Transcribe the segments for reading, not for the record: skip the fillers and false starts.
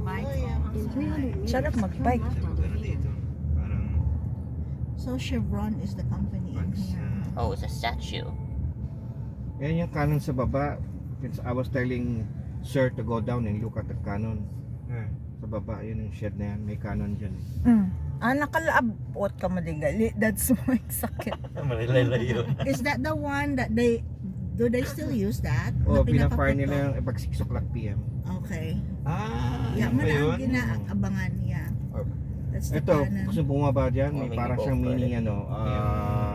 bike. In 300 meters, Sarap magbike. turn left onto Pero dito, parang So Chevron is the company in pag here. sa... Oh, it's a statue. Yan yung cannon sa baba. Since I was telling sir to go down and look at the cannon. Sa baba, yun yung shed na yan. May cannon dyan. Nakalaabot ka madigali. That's why sakit. Malilala yun. Is that the one that they still use that? O, Na pinafire pinapaputok? nila yung pag 6 o'clock p.m. Okay. Ah, Yeah, yun ba man yun? ang ginaabangan niya. That's the Ito, canon. kung bumaba dyan, may Oh, parang may siyang GoPro mini rin.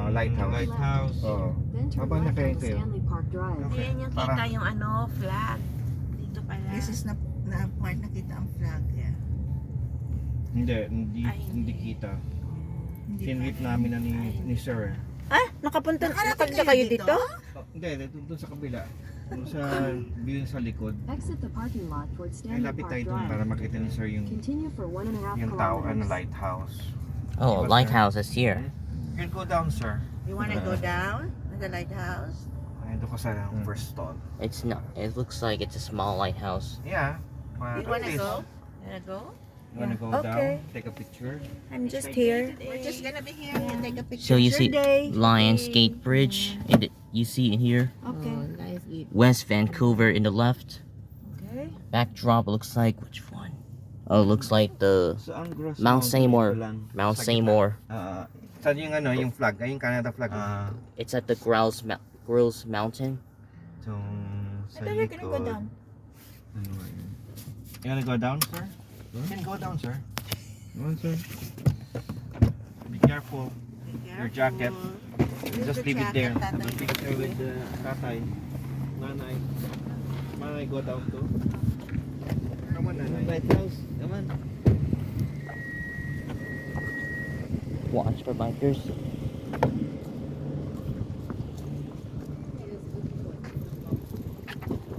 lighthouse. Lighthouse. Oo. Then turn Habang left nakain onto kayo. Stanley Park Drive. Okay. Yan yung kita Para- yung flag. Dito pala. This is na part nakita ang flag. Yeah. Hindi Ay, hindi hindi. kita. Hindi Tinrip pa. namin na ni sir. Nakapunta Nakarating kayo dito? Oh, hindi, doon sa kabila. Doon sa view sa likod. Exit the parking lot towards Ay, Stanley lapit Park tayo doon para Drive. makita ni sir yung Continue for 1.5 tao kilometers. lighthouse. Oh, a lighthouse is here. You can go down, sir. You wanna go down in the lighthouse? Ay, doon ka sa first stall. It's not. It looks like it's a small lighthouse. Yeah. You wanna go? You wanna go? You wanna go Okay. down, take a picture? I'm just here. We're just gonna be here and take a picture. So you see Day. Lionsgate Bridge. You see it here. Okay. West Vancouver in the left. Okay. Backdrop looks like which one? Oh, looks like the Saan gross Mount Seymour. Plan? Mount Sa Seymour. Saan yung yung flag? Ay, yung Canada flag. It's at the Grills Mountain. Itong sa We're gonna go likod. down. Ano ba yun? You wanna go down, sir? You can go down, sir. Ano, sir? Be careful. Your jacket. Just leave it there. Have a picture with the tatay. Nanay. Nanay, go down to. Come on, nanay. Lighthouse. Come on. Watch for bikers.